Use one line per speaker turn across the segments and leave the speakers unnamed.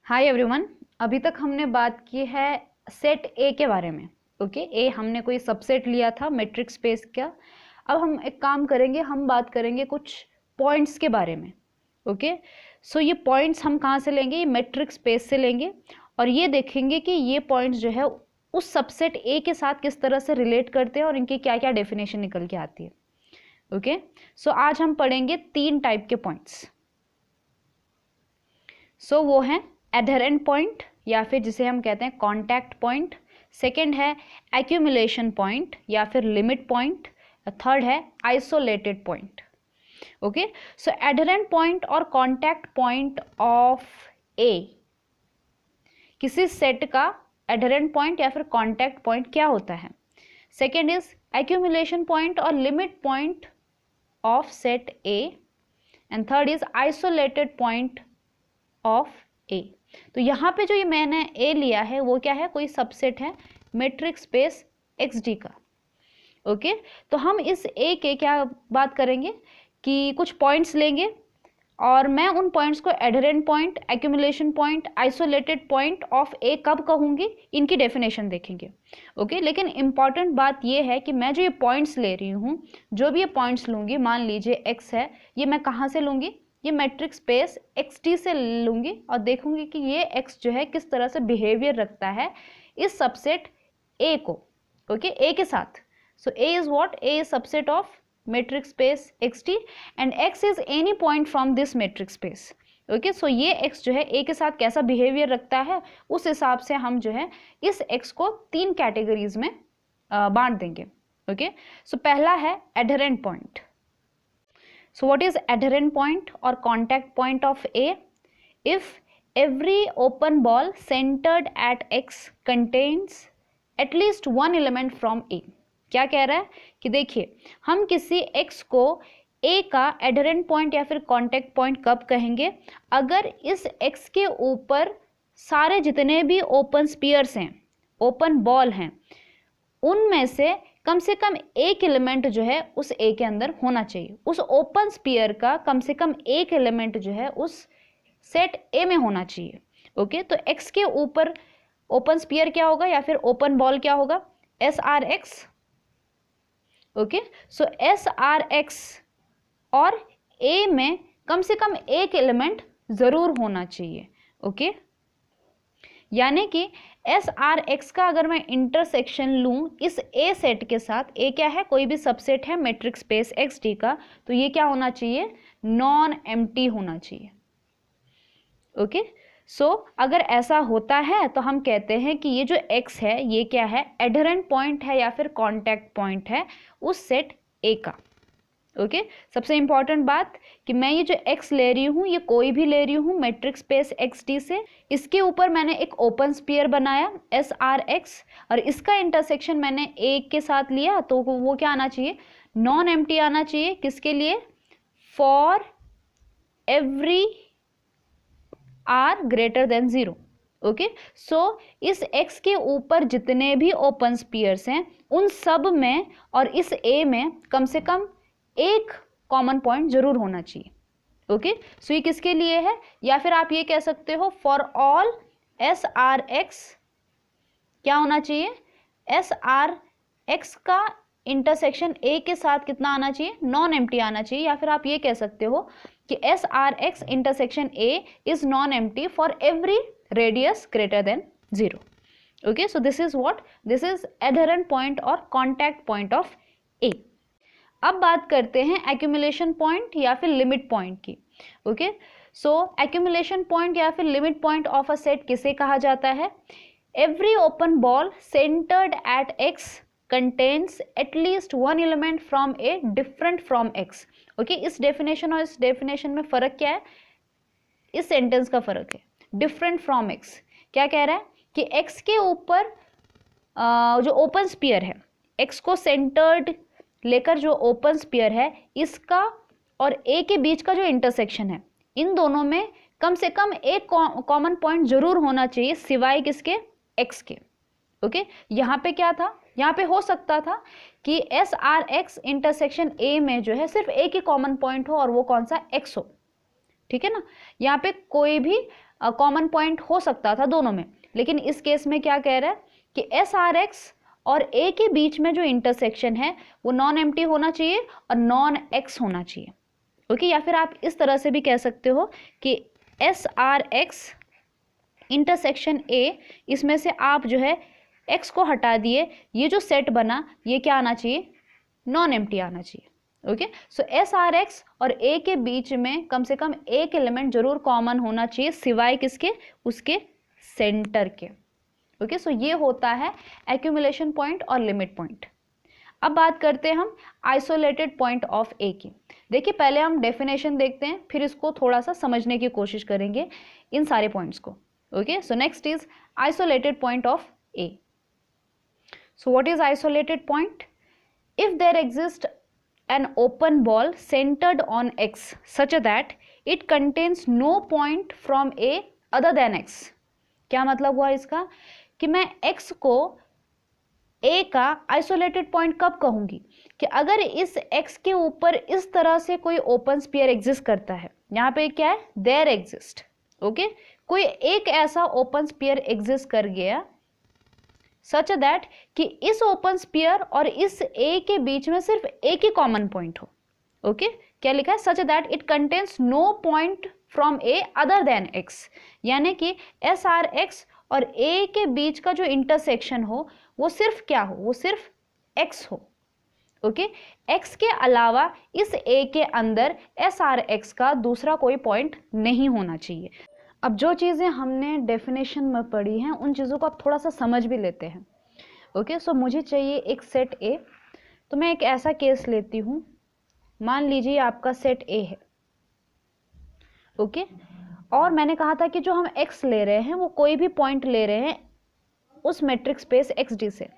Hi everyone. अभी तक हमने बात की है सेट ए के बारे में। ओके, ए हमने कोई सबसेट लिया था मैट्रिक्स स्पेस का। अब हम एक काम करेंगे, हम बात करेंगे कुछ पॉइंट्स के बारे में। ओके, सो ये पॉइंट्स हम कहाँ से लेंगे? ये मैट्रिक्स स्पेस से लेंगे और ये देखेंगे कि ये पॉइंट्स जो है उस सबसेट ए के साथ किस तरह से रिलेट करते हैं और इनकी क्या क्या डेफिनेशन निकल के आती है। ओके, सो आज हम पढ़ेंगे 3 टाइप के पॉइंट्स। सो वो हैं एडहेरेंट पॉइंट या फिर जिसे हम कहते हैं कॉन्टैक्ट पॉइंट। सेकेंड है एक्यूमुलेशन पॉइंट या फिर लिमिट पॉइंट। थर्ड है आइसोलेटेड पॉइंट। ओके, सो एडहेरेंट पॉइंट और कॉन्टैक्ट पॉइंट ऑफ ए, किसी सेट का एडहेरेंट पॉइंट या फिर कॉन्टैक्ट पॉइंट क्या होता है। सेकेंड इज एक्यूमुलेशन पॉइंट और limit point of set A and third is isolated point of A. तो यहाँ पे जो ये मैंने ए लिया है वो क्या है? कोई सबसेट है मैट्रिक्स स्पेस एक्स डी का। ओके, तो हम इस ए के क्या बात करेंगे कि कुछ पॉइंट्स लेंगे और मैं उन पॉइंट्स को adherent point, accumulation point, isolated point of A कब कहूँगी, इनकी डेफिनेशन देखेंगे। ओके, लेकिन इंपॉर्टेंट बात ये है कि मैं जो ये पॉइंट्स ले रही हूँ, जो भी ये पॉइंट्स लूँगी, मान लीजिए एक्स है, ये मैं कहाँ से लूँगी? ये मैट्रिक्स स्पेस एक्स टी से लूँगी और देखूंगी कि ये एक्स जो है किस तरह से बिहेवियर रखता है इस सबसेट ए को। ओके, ए के साथ। So A is what? A is subset of metric space X T and X is any point from this metric space. Okay, so ये एक्स जो है ए के साथ कैसा बिहेवियर रखता है उस हिसाब से हम जो है इस एक्स को 3 कैटेगरीज में बांट देंगे। ओके, सो पहला है adherent point. So what is adherent point or contact point of A? If every open ball centered at X contains at least one element from A. क्या कह रहा है कि देखिए, हम किसी X को A का adherent point या फिर contact point कब कहेंगे? अगर इस X के ऊपर सारे जितने भी open spheres हैं, open ball हैं, उनमें से कम एक एलिमेंट जो है उस ए के अंदर होना चाहिए। उस ओपन स्फीयर का कम से कम एक एलिमेंट जो है उस सेट ए में होना चाहिए। ओके, तो एक्स के ऊपर ओपन स्फीयर क्या होगा या फिर ओपन बॉल क्या होगा? S R x. ओके, सो एस आर एक्स और ए में कम से कम एक एलिमेंट जरूर होना चाहिए। ओके, यानी कि एस आर एक्स का अगर मैं इंटरसेक्शन लूँ इस ए सेट के साथ, ए क्या है? कोई भी सबसेट है मैट्रिक्स स्पेस एक्स डी का, तो ये क्या होना चाहिए? नॉन एम्प्टी होना चाहिए। ओके, सो अगर ऐसा होता है तो हम कहते हैं कि ये जो एक्स है ये क्या है? एडहेरेंट पॉइंट है या फिर कॉन्टैक्ट पॉइंट है उस सेट ए का। ओके, सबसे इंपॉर्टेंट बात कि मैं ये जो x ले रही हूँ, ये कोई भी ले रही हूँ मैट्रिक्स स्पेस एक्स डी से, इसके ऊपर मैंने एक ओपन स्फीयर बनाया एस आर एक्स और इसका इंटरसेक्शन मैंने a के साथ लिया, तो वो क्या आना चाहिए? नॉन एम्प्टी आना चाहिए। किसके लिए? For every R greater than 0। Okay, so इस x के ऊपर जितने भी ओपन स्फीयर्स हैं उन सब में और इस a में कम से कम एक कॉमन पॉइंट जरूर होना चाहिए। ओके, सो ये किसके लिए है? या फिर आप ये कह सकते हो for all S R x क्या होना चाहिए? एस आर एक्स का इंटरसेक्शन ए के साथ कितना आना चाहिए? नॉन एम्प्टी आना चाहिए। या फिर आप ये कह सकते हो कि S are x intersection A is non empty for every radius greater than 0। Okay, so this is what? This is adherent point और कॉन्टैक्ट पॉइंट ऑफ ए। अब बात करते हैं एक्यूमुलेशन पॉइंट या फिर लिमिट पॉइंट की। ओके, सो एक्यूमुलेशन पॉइंट या फिर limit point of a set किसे कहा जाता है? Every open ball centered at x contains at least one element from a different from x. Okay, इस डेफिनेशन और इस डेफिनेशन में फर्क क्या है? इस सेंटेंस का फर्क है डिफरेंट फ्रॉम एक्स। क्या कह रहा है कि एक्स के ऊपर जो ओपन स्फीयर है, एक्स को सेंटर्ड लेकर जो ओपन स्फीयर है, इसका और ए के बीच का जो इंटरसेक्शन है, इन दोनों में कम से कम एक कॉमन पॉइंट जरूर होना चाहिए सिवाय किसके? एक्स के। ओके, यहाँ पे क्या था? यहाँ पे हो सकता था कि एस आर एक्स इंटरसेक्शन ए में जो है सिर्फ एक ही कॉमन पॉइंट हो और वो कौन सा? एक्स हो। ठीक है ना, यहाँ पे कोई भी कॉमन पॉइंट हो सकता था दोनों में, लेकिन इस केस में क्या कह रहा है कि एस आर एक्स और ए के बीच में जो इंटरसेक्शन है वो नॉन एम्प्टी होना चाहिए और नॉन एक्स होना चाहिए। ओके, या फिर आप इस तरह से भी कह सकते हो कि एस आर एक्स इंटरसेक्शन ए, इसमें से आप जो है एक्स को हटा दिए, ये जो सेट बना ये क्या आना चाहिए, नॉन एम्प्टी आना चाहिए। ओके, सो एस आर एक्स और ए के बीच में कम से कम एक एलिमेंट जरूर कॉमन होना चाहिए, सिवाय किसके, उसके सेंटर के। ओके, सो ये होता है एक्यूमुलेशन पॉइंट और लिमिट पॉइंट। अब बात करते हैं हम आइसोलेटेड पॉइंट ऑफ ए की। देखिए पहले हम डेफिनेशन देखते हैं, फिर इसको थोड़ा सा समझने की कोशिश करेंगे इन सारे पॉइंट्स को। Okay, so next is isolated point of A. So what is isolated point? If there exist an open ball centered on x such that it contains no point from a other than x। क्या मतलब हुआ इसका कि मैं x को a का isolated point कब कहूंगी कि अगर इस x के ऊपर इस तरह से कोई ओपन स्फीयर एग्जिस्ट करता है, यहाँ पे क्या है, देयर एग्जिस्ट। ओके, कोई एक ऐसा ओपन स्फीयर एग्जिस्ट कर गया सच दैट कि इस ओपन स्फीयर और इस ए के बीच में सिर्फ एक ही कॉमन पॉइंट हो। ओके, क्या लिखा है, such that it contains no point from A other than x, यानी कि एस आर एक्स और ए के बीच का जो इंटरसेक्शन हो वो सिर्फ क्या हो, वो सिर्फ एक्स हो। ओके, एक्स के अलावा इस ए के अंदर एस आर एक्स का दूसरा कोई पॉइंट नहीं होना चाहिए। अब जो चीज़ें हमने डेफिनेशन में पढ़ी हैं उन चीज़ों को आप थोड़ा सा समझ भी लेते हैं। ओके, सो मुझे चाहिए एक सेट ए, तो मैं एक ऐसा केस लेती हूँ, मान लीजिए आपका सेट ए है। ओके, और मैंने कहा था कि जो हम एक्स ले रहे हैं वो कोई भी पॉइंट ले रहे हैं उस मैट्रिक स्पेस एक्स डी से।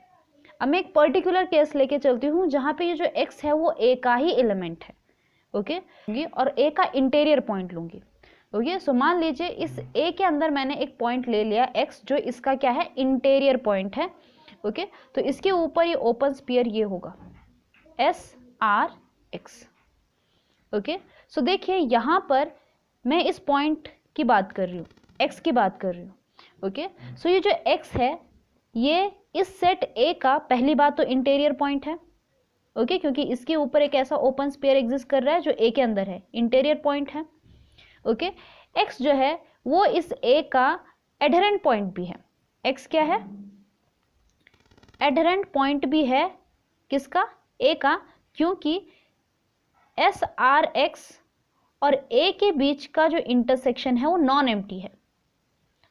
अब मैं एक पर्टिकुलर केस लेके चलती हूँ जहाँ पे ये जो एक्स है वो ए का ही एलिमेंट है। ओके, और ए का इंटीरियर पॉइंट लूँगी। ओके, सो मान लीजिए इस ए के अंदर मैंने एक पॉइंट ले लिया एक्स, जो इसका क्या है, इंटीरियर पॉइंट है। ओके, तो इसके ऊपर ये ओपन स्फीयर ये होगा एस आर एक्स। ओके, सो देखिए यहाँ पर मैं इस पॉइंट की बात कर रही हूँ, एक्स की बात कर रही हूँ। ओके, सो ये जो एक्स है ये इस सेट ए का पहली बात तो इंटीरियर पॉइंट है। ओके, क्योंकि इसके ऊपर एक ऐसा ओपन स्फीयर एग्जिस्ट कर रहा है जो ए के अंदर है, इंटीरियर पॉइंट है। ओके, x जो है वो इस a का एडहेरेंट पॉइंट भी है। x क्या है, एडहेरेंट पॉइंट भी है किसका, a का, क्योंकि एस आर एक्स और a के बीच का जो इंटरसेक्शन है वो नॉन एम्प्टी है।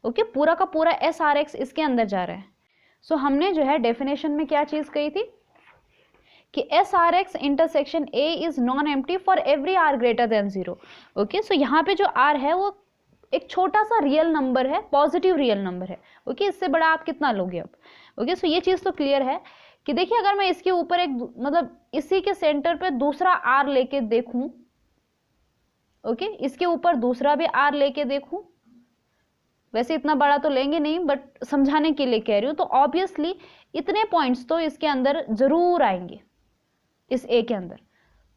ओके, पूरा का पूरा एस आर एक्स इसके अंदर जा रहा है। सो हमने जो है डेफिनेशन में क्या चीज कही थी कि S are x intersection A is non empty for every R greater than 0। Okay, so यहाँ पे जो आर है वो एक छोटा सा रियल नंबर है, पॉजिटिव रियल नंबर है। ओके, इससे बड़ा आप कितना लोगे अब। ओके, सो ये चीज़ तो क्लियर है कि देखिए अगर मैं इसके ऊपर एक मतलब इसी के सेंटर पे दूसरा आर लेके देखूं, ओके, इसके ऊपर दूसरा भी आर लेके देखूं, वैसे इतना बड़ा तो लेंगे नहीं बट समझाने के लिए कह रही हूँ, तो ऑब्वियसली इतने पॉइंट्स तो इसके अंदर जरूर आएंगे इस ए के अंदर,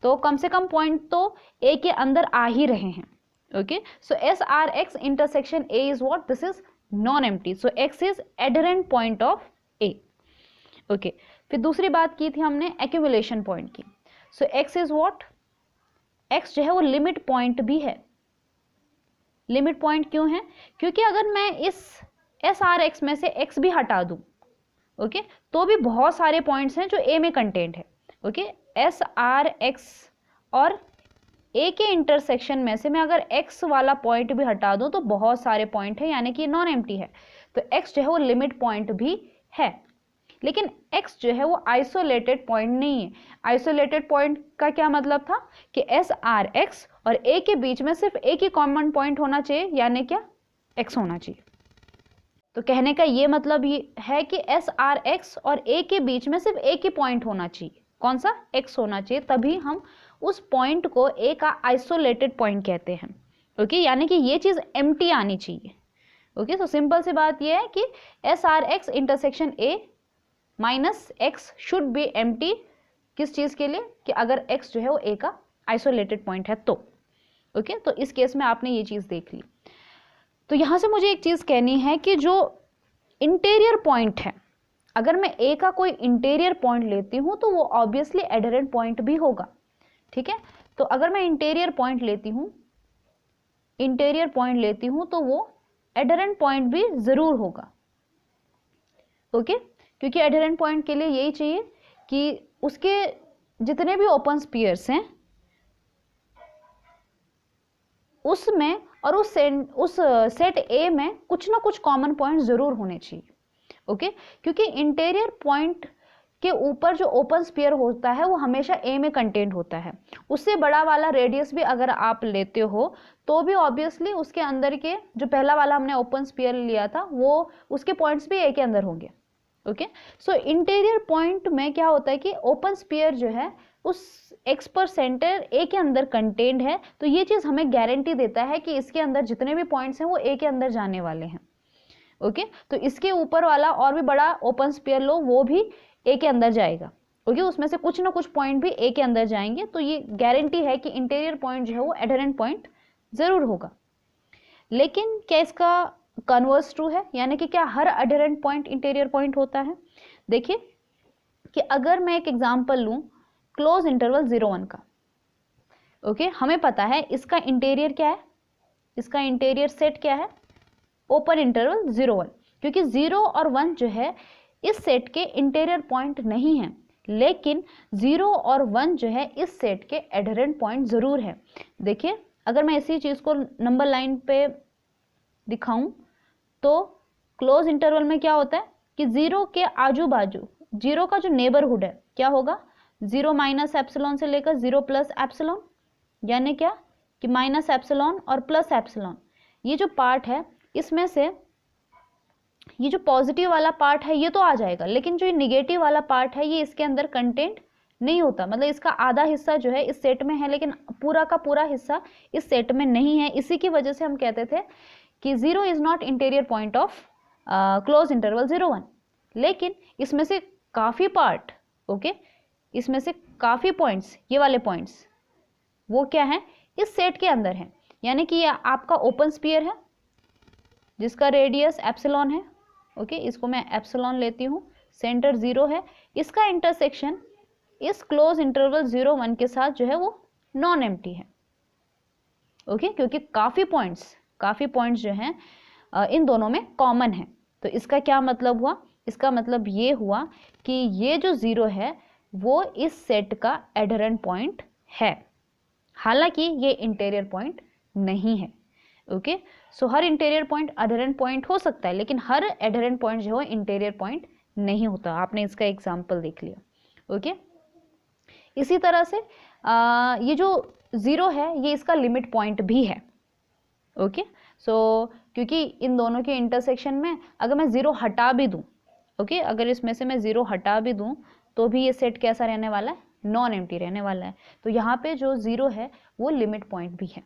तो कम से कम पॉइंट तो ए के अंदर आ ही रहे हैं। Okay, so S R x intersection A is what, this is non empty, so x is adherent point of A. Okay, फिर दूसरी बात की थी हमने एक्यूमुलेशन पॉइंट की। सो एक्स इज व्हाट, एक्स जो है वो लिमिट पॉइंट भी है। लिमिट पॉइंट क्यों है, क्योंकि अगर मैं इस एस आर एक्स में से एक्स भी हटा दूं, ओके, तो भी बहुत सारे पॉइंट्स हैं जो ए में कंटेंट है। ओके, एस आर एक्स और ए के इंटरसेक्शन में से मैं अगर एक्स वाला पॉइंट भी हटा दूं तो बहुत सारे पॉइंट है, यानी कि नॉन एम्प्टी है, तो एक्स जो है वो लिमिट पॉइंट भी है। लेकिन एक्स जो है वो आइसोलेटेड पॉइंट नहीं है। आइसोलेटेड पॉइंट का क्या मतलब था कि एस आर एक्स और ए के बीच में सिर्फ एक ही कॉमन पॉइंट होना चाहिए, यानी क्या, एक्स होना चाहिए। तो कहने का ये मतलब ये है कि एस आर एक्स और ए के बीच में सिर्फ एक ही पॉइंट होना चाहिए, कौन सा, एक्स होना चाहिए, तभी हम उस पॉइंट को ए का आइसोलेटेड पॉइंट कहते हैं। ओके, यानी कि ये चीज एम्प्टी आनी चाहिए। ओके, तो सिंपल सी बात ये है कि S are x intersection A minus x should be empty, किस चीज के लिए, कि अगर एक्स जो है वो ए का आइसोलेटेड पॉइंट है तो। ओके, तो इस केस में आपने ये चीज देख ली। तो यहाँ से मुझे एक चीज़ कहनी है कि जो इंटीरियर पॉइंट है, अगर मैं ए का कोई इंटीरियर पॉइंट लेती हूँ तो वो ऑब्वियसली एडहेरेंट पॉइंट भी होगा, ठीक है। तो अगर मैं इंटीरियर पॉइंट लेती हूँ तो वो एडहेरेंट पॉइंट भी जरूर होगा, ओके। क्योंकि एडहेरेंट पॉइंट के लिए यही चाहिए कि उसके जितने भी ओपन स्फीयर्स हैं उसमें और उस सेट ए में कुछ ना कुछ कॉमन पॉइंट जरूर होने चाहिए, ओके। क्योंकि इंटीरियर पॉइंट के ऊपर जो ओपन स्फीयर होता है वो हमेशा ए में कंटेंट होता है। उससे बड़ा वाला रेडियस भी अगर आप लेते हो तो भी ऑब्वियसली उसके अंदर के जो पहला वाला हमने ओपन स्फीयर लिया था वो उसके पॉइंट्स भी ए के अंदर होंगे, ओके। सो इंटीरियर पॉइंट में क्या होता है कि ओपन स्फीयर जो है उस एक्स पर सेंटर ए के अंदर कंटेंट है, तो ये चीज़ हमें गारंटी देता है कि इसके अंदर जितने भी पॉइंट्स हैं वो ए के अंदर जाने वाले हैं, ओके। तो इसके ऊपर वाला और भी बड़ा ओपन स्फीयर लो वो भी ए के अंदर जाएगा, ओके। उसमें से कुछ ना कुछ पॉइंट भी ए के अंदर जाएंगे, तो ये गारंटी है कि इंटीरियर पॉइंट जो है वो एडहेरेंट पॉइंट जरूर होगा। लेकिन क्या इसका कन्वर्स ट्रू है, यानी कि क्या हर एडहेरेंट पॉइंट इंटीरियर पॉइंट होता है? देखिए कि अगर मैं एक एग्जांपल लूं क्लोज इंटरवल 0-1 का, ओके। हमें पता है इसका इंटीरियर क्या है, इसका इंटीरियर सेट क्या है, ओपन इंटरवल 0-1, क्योंकि 0 और 1 जो है इस सेट के इंटीरियर पॉइंट नहीं है, लेकिन 0 और 1 जो है इस सेट के एडहेरेंट पॉइंट जरूर है। देखिए अगर मैं इसी चीज को नंबर लाइन पे दिखाऊं तो क्लोज इंटरवल में क्या होता है कि 0 के आजू बाजू 0 का जो नेबरहुड है क्या होगा, 0 माइनस एप्सिलॉन से लेकर 0 प्लस एप्सिलॉन, यानी क्या कि माइनस एप्सिलॉन और प्लस एप्सिलॉन, ये जो पार्ट है इसमें से ये जो पॉजिटिव वाला पार्ट है ये तो आ जाएगा, लेकिन जो निगेटिव वाला पार्ट है ये इसके अंदर कंटेंट नहीं होता। मतलब इसका आधा हिस्सा जो है इस सेट में है लेकिन पूरा का पूरा हिस्सा इस सेट में नहीं है। इसी की वजह से हम कहते थे कि 0 is not interior point of close interval 0-1। लेकिन इसमें से काफ़ी पार्ट, ओके, इसमें से काफ़ी पॉइंट्स, ये वाले पॉइंट्स वो क्या है इस सेट के अंदर है। यानी कि ये आपका ओपन स्फीयर है जिसका रेडियस एप्सिलॉन है, ओके। इसको मैं एप्सिलॉन लेती हूँ, सेंटर 0 है, इसका इंटरसेक्शन इस क्लोज इंटरवल 0-1 के साथ जो है वो नॉन एम्प्टी है, ओके। क्योंकि काफ़ी पॉइंट्स जो हैं इन दोनों में कॉमन है। तो इसका क्या मतलब हुआ, इसका मतलब ये हुआ कि ये जो 0 है वो इस सेट का एडहेरेंट पॉइंट है, हालांकि ये इंटीरियर पॉइंट नहीं है, ओके। सो हर इंटीरियर पॉइंट एडहेरेंट पॉइंट हो सकता है लेकिन हर एडहेरेंट पॉइंट जो है इंटीरियर पॉइंट नहीं होता। आपने इसका एग्जांपल देख लिया, ओके। इसी तरह से ये जो 0 है ये इसका लिमिट पॉइंट भी है, ओके। सो क्योंकि इन दोनों के इंटरसेक्शन में अगर मैं 0 हटा भी दूं, ओके, अगर इसमें से मैं 0 हटा भी दूं तो भी ये सेट कैसा रहने वाला है, नॉन एम्प्टी रहने वाला है। तो यहाँ पे जो 0 है वो लिमिट पॉइंट भी है,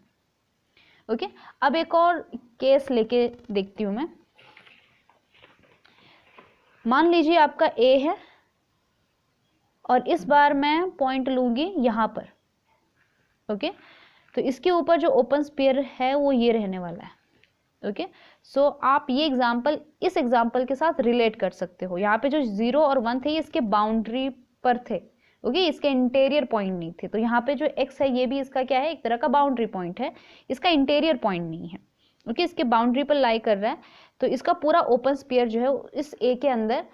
ओके। अब एक और केस लेके देखती हूँ मैं। मान लीजिए आपका ए है और इस बार मैं पॉइंट लूंगी यहाँ पर, ओके। तो इसके ऊपर जो ओपन स्फीयर है वो ये रहने वाला है, ओके। सो आप ये एग्जाम्पल इस एग्जाम्पल के साथ रिलेट कर सकते हो। यहाँ पे जो 0 और 1 थे ये इसके बाउंड्री पर थे, ओके, इसके इंटीरियर पॉइंट नहीं थे। तो यहाँ पे जो x है ये भी इसका क्या है, एक तरह का बाउंड्री पॉइंट है, इसका इंटीरियर पॉइंट नहीं है, ओके। इसके बाउंड्री पर लाई कर रहा है, तो इसका पूरा ओपन स्फीयर जो है इस a के अंदर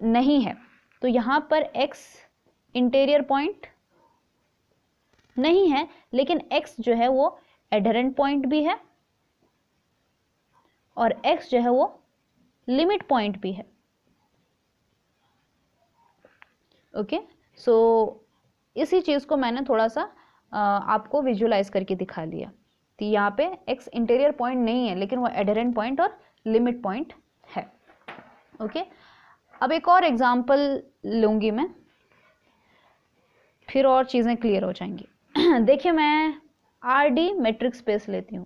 नहीं है। तो यहाँ पर x इंटीरियर पॉइंट नहीं है, लेकिन x जो है वो एडहेरेंट पॉइंट भी है और x जो है वो लिमिट पॉइंट भी है, ओके। सो इसी चीज़ को मैंने थोड़ा सा आपको विजुलाइज करके दिखा लिया। तो यहाँ पे x इंटीरियर पॉइंट नहीं है लेकिन वो एडहेरेंट पॉइंट और लिमिट पॉइंट है, ओके। अब एक और एग्जांपल लूँगी मैं, फिर और चीज़ें क्लियर हो जाएंगी। देखिए मैं RD मैट्रिक्स स्पेस लेती हूँ,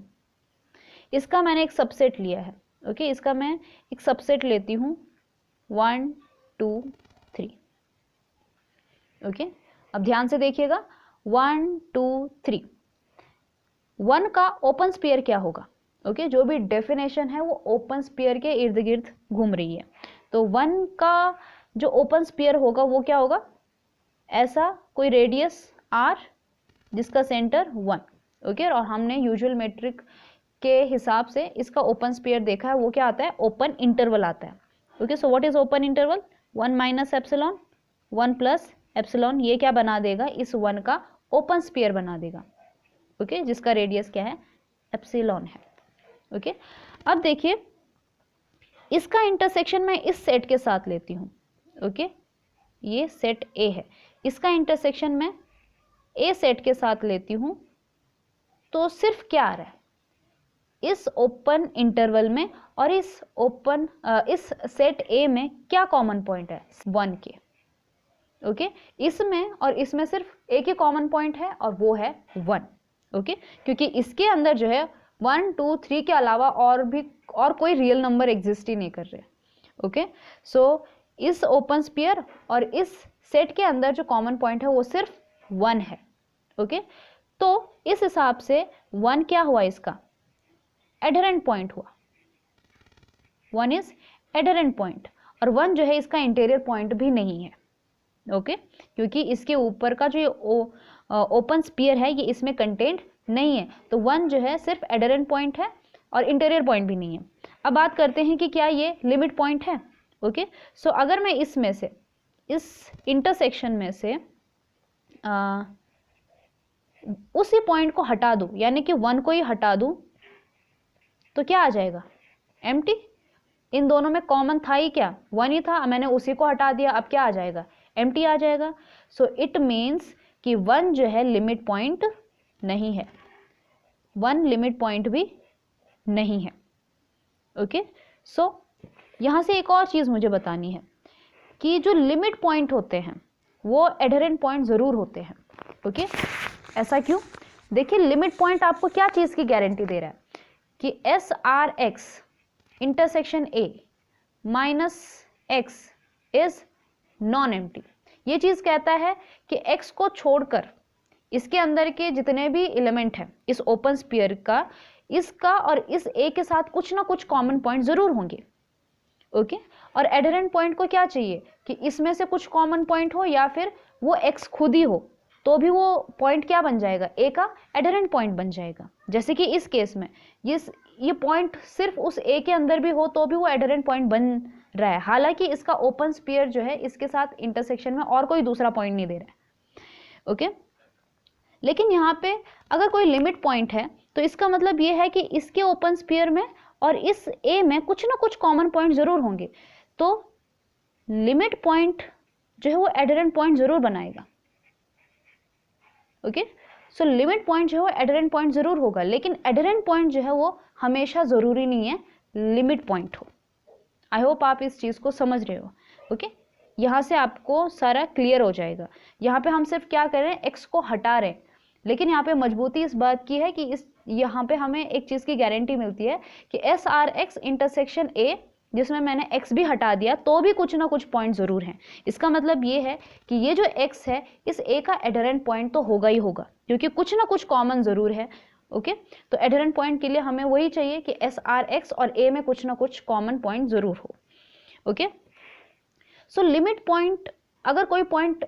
इसका मैंने एक सबसेट लिया है, ओके। इसका मैं एक सबसेट लेती हूँ 1 2 3, ओके। अब ध्यान से देखिएगा 1 2 3, 1 का ओपन स्फीयर क्या होगा, ओके, जो भी डेफिनेशन है वो ओपन स्फीयर के इर्द गिर्द घूम रही है। तो 1 का जो ओपन स्फीयर होगा वो क्या होगा, ऐसा कोई रेडियस r जिसका सेंटर 1, ओके। और हमने यूजुअल मेट्रिक के हिसाब से इसका ओपन स्फीयर देखा है, वो क्या आता है, ओपन इंटरवल आता है। Okay, so what is open interval, 1 minus epsilon 1 plus epsilon, ये क्या बना देगा, इस 1 का ओपन स्फीयर बना देगा। ओके, जिसका रेडियस क्या है, एप्सिलॉन है। ओके, अब देखिए इसका इंटरसेक्शन मैं इस सेट के साथ लेती हूँ। ओके, ये सेट ए है, इसका इंटरसेक्शन मैं ए सेट के साथ लेती हूँ, तो सिर्फ क्या आ रहा है, इस ओपन इंटरवल में और इस सेट ए में क्या कॉमन पॉइंट है, 1 के। ओके, इसमें और इसमें सिर्फ एक ही कॉमन पॉइंट है और वो है 1। ओके, क्योंकि इसके अंदर जो है 1 2 3 के अलावा और कोई रियल नंबर एग्जिस्ट ही नहीं कर रहे। ओके, सो इस ओपन स्फीयर और इस सेट के अंदर जो कॉमन पॉइंट है वो सिर्फ 1 है। ओके, तो इस हिसाब से 1 क्या हुआ, इसका एडहेरेंट पॉइंट हुआ, 1 इज एडहेरेंट पॉइंट, और 1 जो है इसका इंटीरियर पॉइंट भी नहीं है। ओके, क्योंकि इसके ऊपर का जो ओपन स्फीयर है ये इसमें कंटेंट नहीं है, तो 1 जो है सिर्फ एडहेरेंट पॉइंट है और इंटीरियर पॉइंट भी नहीं है। अब बात करते हैं कि क्या ये लिमिट पॉइंट है। ओके, सो अगर मैं इसमें से, इस इंटरसेक्शन में से उसी पॉइंट को हटा दूं, यानी कि 1 को ही हटा दूं, तो क्या आ जाएगा, एम्प्टी। इन दोनों में कॉमन था ही क्या, 1 ही था, मैंने उसी को हटा दिया, अब क्या आ जाएगा, एम्प्टी आ जाएगा। सो इट मीन्स कि 1 जो है लिमिट पॉइंट नहीं है, 1 लिमिट पॉइंट भी नहीं है। ओके, सो यहाँ से एक और चीज़ मुझे बतानी है कि जो लिमिट पॉइंट होते हैं वो एडहेरेंट पॉइंट ज़रूर होते हैं। ओके, ऐसा क्यों, देखिए लिमिट पॉइंट आपको क्या चीज़ की गारंटी दे रहा है कि SRX intersection A minus X is non empty. ये चीज़ कहता है कि X को छोड़कर इसके अंदर के जितने भी एलिमेंट हैं इस ओपन स्फीयर का, इसका और इस A के साथ कुछ ना कुछ कॉमन पॉइंट ज़रूर होंगे। ओके, और एडहेरेंट पॉइंट को क्या चाहिए कि इसमें से कुछ कॉमन पॉइंट हो या फिर वो X खुद ही हो, तो भी वो पॉइंट क्या बन जाएगा, A का एडहेरेंट पॉइंट बन जाएगा। जैसे कि इस केस में ये पॉइंट सिर्फ उस A के अंदर भी हो तो भी वो एडहेरेंट पॉइंट बन रहा है, हालांकि इसका ओपन स्फीयर जो है इसके साथ इंटरसेक्शन में और कोई दूसरा पॉइंट नहीं दे रहा है। ओके, लेकिन यहाँ पे अगर कोई लिमिट पॉइंट है तो इसका मतलब ये है कि इसके ओपन स्फीयर में और इस A में कुछ ना कुछ कॉमन पॉइंट जरूर होंगे, तो लिमिट पॉइंट जो है वो एडहेरेंट पॉइंट जरूर बनाएगा। ओके, सो लिमिट पॉइंट जो है एडहेरेंट पॉइंट जरूर होगा, लेकिन एडहेरेंट पॉइंट जो है वो हमेशा जरूरी नहीं है लिमिट पॉइंट हो। आई होप आप इस चीज को समझ रहे हो। ओके, यहाँ से आपको सारा क्लियर हो जाएगा। यहाँ पे हम सिर्फ क्या कर रहे हैं, एक्स को हटा रहे हैं, लेकिन यहाँ पे मजबूती इस बात की है कि यहाँ पे हमें एक चीज की गारंटी मिलती है कि SRX इंटरसेक्शन A, जिसमें मैंने x भी हटा दिया तो भी कुछ ना कुछ पॉइंट जरूर हैं। इसका मतलब ये है कि ये जो x है इस A का एडहेरेंट पॉइंट तो होगा ही होगा, क्योंकि कुछ ना कुछ कॉमन जरूर है। ओके, तो एडहेरेंट पॉइंट के लिए हमें वही चाहिए कि SRX और A में कुछ ना कुछ कॉमन पॉइंट जरूर हो। ओके, सो लिमिट पॉइंट, अगर कोई पॉइंट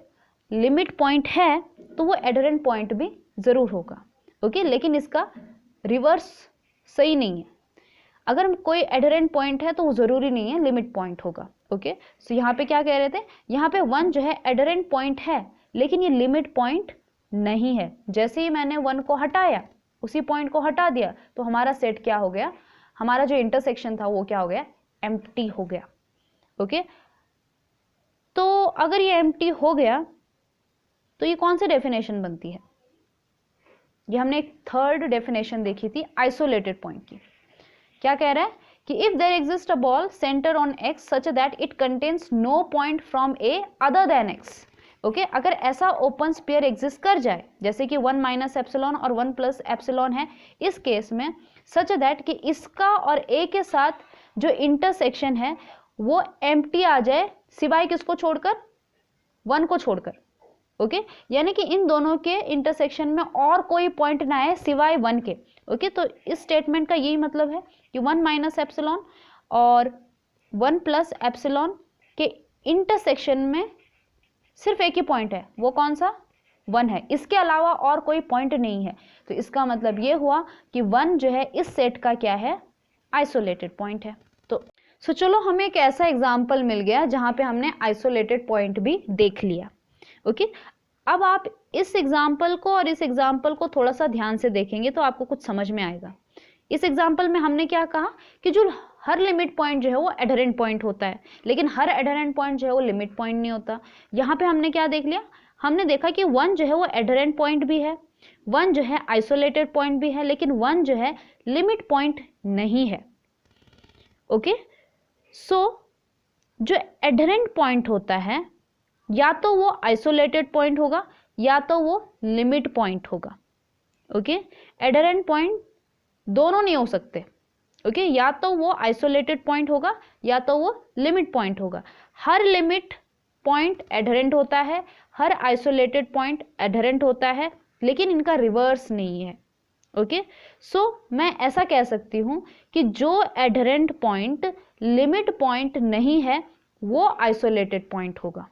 लिमिट पॉइंट है तो वो एडहेरेंट पॉइंट भी जरूर होगा। ओके, लेकिन इसका रिवर्स सही नहीं है, अगर कोई एडहेरेंट पॉइंट है तो वो जरूरी नहीं है लिमिट पॉइंट होगा। ओके, सो यहाँ पे क्या कह रहे थे, यहाँ पे 1 जो है एडहेरेंट पॉइंट है लेकिन ये लिमिट पॉइंट नहीं है। जैसे ही मैंने 1 को हटाया, उसी पॉइंट को हटा दिया, तो हमारा सेट क्या हो गया, हमारा जो इंटरसेक्शन था वो क्या हो गया, एम्प्टी हो गया। ओके, तो अगर ये एम्प्टी हो गया तो ये कौन सी डेफिनेशन बनती है, ये हमने एक थर्ड डेफिनेशन देखी थी आइसोलेटेड पॉइंट की। क्या कह रहा है कि if there exist a ball center on x such that it contains no point from A other than x. Okay, अगर ऐसा ओपन स्फीयर एग्जिस्ट कर जाए, जैसे कि 1 माइनस एप्सिलॉन और 1 प्लस एप्सिलॉन है इस केस में, सच दैट कि इसका और ए के साथ जो इंटरसेक्शन है वो एम्प्टी आ जाए, सिवाय किसको छोड़कर, 1 को छोड़कर। ओके, यानी कि इन दोनों के इंटरसेक्शन में और कोई पॉइंट ना है सिवाय 1 के। ओके, तो इस स्टेटमेंट का यही मतलब है कि 1 माइनस एप्सिलॉन और 1 प्लस एप्सिलॉन के इंटरसेक्शन में सिर्फ एक ही पॉइंट है, वो कौन सा? 1 है, इसके अलावा और कोई पॉइंट नहीं है। तो इसका मतलब ये हुआ कि 1 जो है इस सेट का क्या है? आइसोलेटेड पॉइंट है। तो चलो हमें एक ऐसा एग्जाम्पल मिल गया जहां पे हमने आइसोलेटेड पॉइंट भी देख लिया। ओके, अब आप इस एग्जाम्पल को और इस एग्जाम्पल को थोड़ा सा ध्यान से देखेंगे तो आपको कुछ समझ में आएगा। इस एग्जाम्पल में हमने क्या कहा कि जो हर लिमिट पॉइंट जो है वो एडहेरेंट पॉइंट होता है, लेकिन हर एडहेरेंट पॉइंट जो है वो लिमिट पॉइंट नहीं होता। यहाँ पे हमने क्या देख लिया? हमने देखा कि 1 जो है वो एडहेरेंट पॉइंट भी है, 1 जो है आइसोलेटेड पॉइंट भी है, लेकिन 1 जो है लिमिट पॉइंट नहीं है। ओके, सो जो एडहेरेंट पॉइंट होता है या तो वो आइसोलेटेड पॉइंट होगा या तो वो लिमिट पॉइंट होगा। ओके, एडहेरेंट पॉइंट दोनों नहीं हो सकते। ओके, या तो वो आइसोलेटेड पॉइंट होगा या तो वो लिमिट पॉइंट होगा। हर लिमिट पॉइंट एडहेरेंट होता है, हर आइसोलेटेड पॉइंट एडहेरेंट होता है, लेकिन इनका रिवर्स नहीं है। ओके, सो मैं ऐसा कह सकती हूं कि जो एडहेरेंट पॉइंट लिमिट पॉइंट नहीं है वो आइसोलेटेड पॉइंट होगा,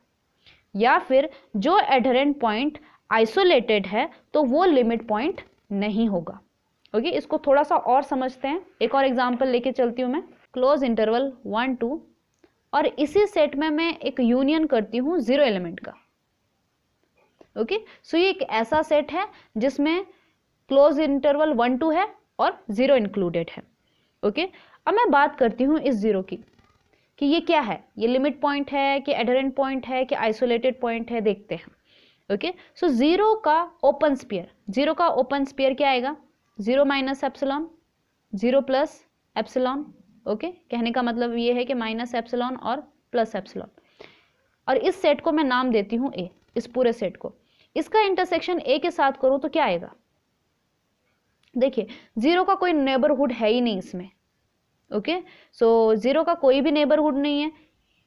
या फिर जो एडहेरेंट पॉइंट आइसोलेटेड है तो वो लिमिट पॉइंट नहीं होगा। ओके, इसको थोड़ा सा और समझते हैं। एक और एग्जांपल लेके चलती हूं मैं। क्लोज इंटरवल 1 2 और इसी सेट में मैं एक यूनियन करती हूं 0 एलिमेंट का। ओके, सो ये एक ऐसा सेट है जिसमें क्लोज इंटरवल 1 2 है और 0 इंक्लूडेड है। ओके, अब मैं बात करती हूँ इस 0 की कि ये क्या है, ये लिमिट पॉइंट है कि एडहेरेंट पॉइंट है कि आइसोलेटेड पॉइंट है, देखते हैं। ओके, सो 0 का ओपन स्फीयर, 0 का ओपन स्फीयर क्या आएगा? 0 minus epsilon, 0 plus epsilon. Okay, कहने का मतलब ये है कि माइनस एप्सिलॉन और प्लस एप्सिलॉन, और इस सेट को मैं नाम देती हूँ ए, इस पूरे सेट को। इसका इंटरसेक्शन ए के साथ करूँ तो क्या आएगा? देखिए, 0 का कोई नेबरहुड है ही नहीं इसमें। ओके, सो 0 का कोई भी नेबरहुड नहीं है।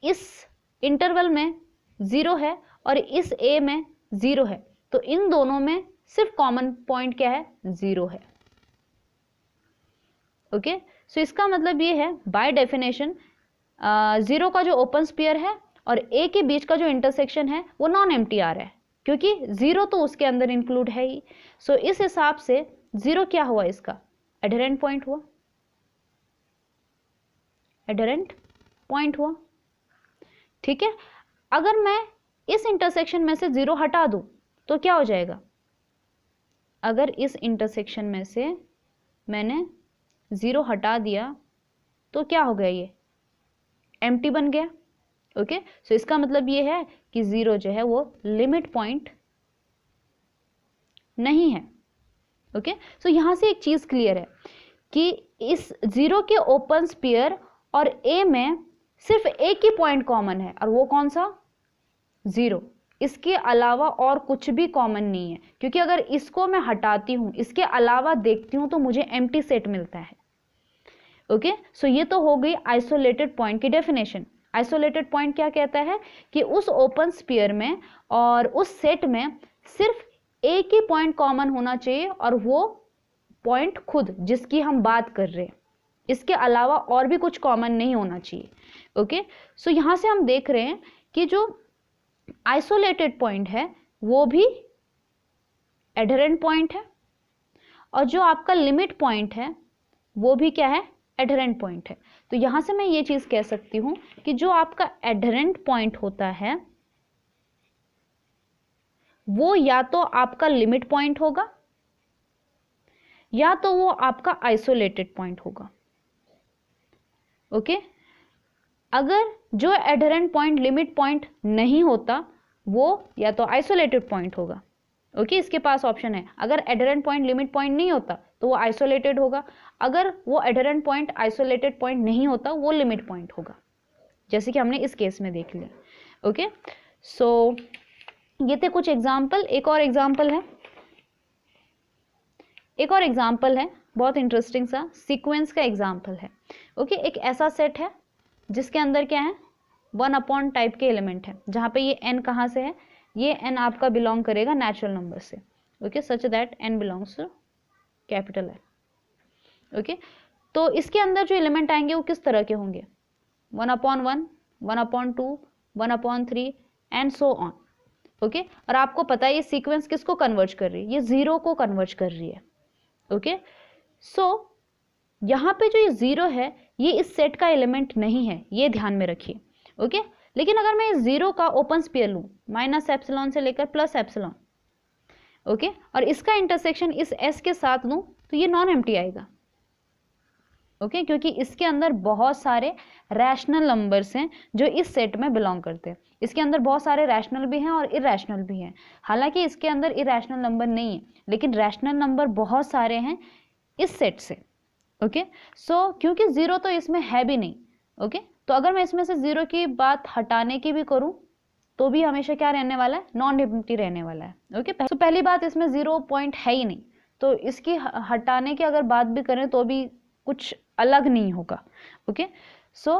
इस इंटरवल में 0 है और इस ए में 0 है, तो इन दोनों में सिर्फ कॉमन पॉइंट क्या है? 0 है। ओके, सो इसका मतलब ये है बाय डेफिनेशन 0 का जो ओपन स्फीयर है और ए के बीच का जो इंटरसेक्शन है वो नॉन एम्प्टी आ रहा है, क्योंकि 0 तो उसके अंदर इंक्लूड है ही। सो इस हिसाब से 0 क्या हुआ? इसका एडहेरेंट पॉइंट हुआ, एडहेरेंट पॉइंट हुआ। ठीक है, अगर मैं इस इंटरसेक्शन में से 0 हटा दूं तो क्या हो जाएगा? अगर इस इंटरसेक्शन में से मैंने 0 हटा दिया तो क्या हो गया? ये एम्प्टी बन गया। ओके, सो इसका मतलब ये है कि 0 जो है वो लिमिट पॉइंट नहीं है। ओके, सो यहां से एक चीज क्लियर है कि इस 0 के ओपन स्फीयर और ए में सिर्फ एक ही पॉइंट कॉमन है, और वो कौन सा? 0। इसके अलावा और कुछ भी कॉमन नहीं है, क्योंकि अगर इसको मैं हटाती हूं, इसके अलावा देखती हूं, तो मुझे एम्प्टी सेट मिलता है। ओके, सो ये तो हो गई आइसोलेटेड पॉइंट की डेफिनेशन। आइसोलेटेड पॉइंट क्या कहता है कि उस ओपन स्फीयर में और उस सेट में सिर्फ एक ही पॉइंट कॉमन होना चाहिए, और वो पॉइंट खुद जिसकी हम बात कर रहे हैं, इसके अलावा और भी कुछ कॉमन नहीं होना चाहिए। ओके, सो यहां से हम देख रहे हैं कि जो आइसोलेटेड पॉइंट है वो भी एडहेरेंट पॉइंट है, और जो आपका लिमिट पॉइंट है वो भी क्या है? एडहेरेंट पॉइंट है। तो यहां से मैं ये चीज कह सकती हूं कि जो आपका एडहेरेंट पॉइंट होता है वो या तो आपका लिमिट पॉइंट होगा या तो वो आपका आइसोलेटेड पॉइंट होगा। ओके, अगर जो एडहेरेंट पॉइंट लिमिट पॉइंट नहीं होता वो या तो आइसोलेटेड पॉइंट होगा। ओके, इसके पास ऑप्शन है, अगर एडहेरेंट पॉइंट लिमिट पॉइंट नहीं होता तो वो आइसोलेटेड होगा, अगर वो एडहेरेंट पॉइंट आइसोलेटेड पॉइंट नहीं होता वो लिमिट पॉइंट होगा, जैसे कि हमने इस केस में देख लिया। ओके, सो ये थे कुछ एग्जाम्पल। एक और एग्जाम्पल है, बहुत इंटरेस्टिंग सा सीक्वेंस का एग्जाम्पल है। ओके, एक ऐसा सेट है जिसके अंदर क्या है? 1 अपॉन टाइप के एलिमेंट है, जहां पे ये n कहां से है? ये n आपका बिलोंग करेगा नेचुरल नंबर से, okay, such that n belongs to capital N, okay. तो इसके अंदर जो एलिमेंट आएंगे वो किस तरह के होंगे, 1/1, 1/2, 1/3 एंड सो ऑन, ओके। और आपको पता है ये सीक्वेंस किसको कन्वर्ज कर रही है, ये 0 को कन्वर्ज कर रही है, ओके। सो यहाँ पे जो ये 0 है ये इस सेट का एलिमेंट नहीं है, ये ध्यान में रखिए, ओके। लेकिन अगर मैं इस 0 का ओपन स्पेयर लूँ -ε से लेकर +ε, ओके, और इसका इंटरसेक्शन इस s के साथ लूँ तो ये नॉन एम्प्टी आएगा, ओके, क्योंकि इसके अंदर बहुत सारे रैशनल नंबर्स हैं जो इस सेट में बिलोंग करते हैं। इसके अंदर बहुत सारे रैशनल भी हैं और इरैशनल भी हैं। हालांकि इसके अंदर इरैशनल नंबर नहीं है, लेकिन रैशनल नंबर बहुत सारे हैं इस सेट से, ओके। सो क्योंकि 0 तो इसमें है भी नहीं, ओके, तो अगर मैं इसमें से 0 की बात हटाने की भी करूं तो भी हमेशा क्या रहने वाला है, नॉन एम्प्टी रहने वाला है, ओके। तो पहली बात, इसमें 0 पॉइंट है ही नहीं, तो इसकी हटाने की अगर बात भी करें तो भी कुछ अलग नहीं होगा, ओके। सो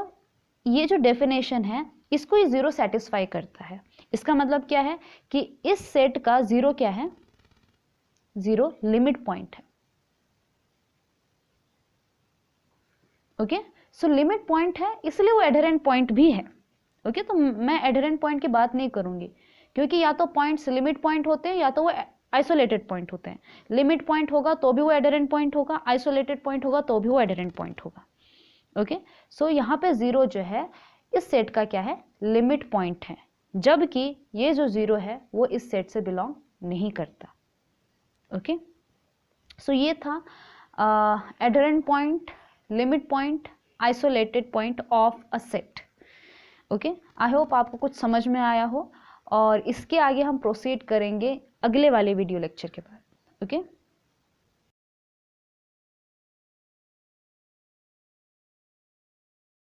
ये जो डेफिनेशन है इसको ये 0 सेटिस्फाई करता है। इसका मतलब क्या है कि इस सेट का 0 क्या है, 0 लिमिट पॉइंट है, ओके। सो लिमिट पॉइंट है इसलिए वो एडहेरेंट पॉइंट भी है, ओके। तो मैं एडहेरेंट पॉइंट की बात नहीं करूंगी क्योंकि या तो पॉइंट्स लिमिट पॉइंट होते हैं या तो वो आइसोलेटेड पॉइंट होते हैं। लिमिट पॉइंट होगा तो भी वो एडहेरेंट पॉइंट होगा, आइसोलेटेड पॉइंट होगा तो भी वो एडहेरेंट पॉइंट होगा, ओके। सो यहाँ पे 0 जो है इस सेट का क्या है, लिमिट पॉइंट है, जबकि ये जो 0 है वो इस सेट से बिलोंग नहीं करता, ओके। सो ये था adherent point, limit point, isolated point of a set, okay. I hope आपको कुछ समझ में आया हो और इसके आगे हम प्रोसीड करेंगे अगले वाले वीडियो लेक्चर के बाद, ओके।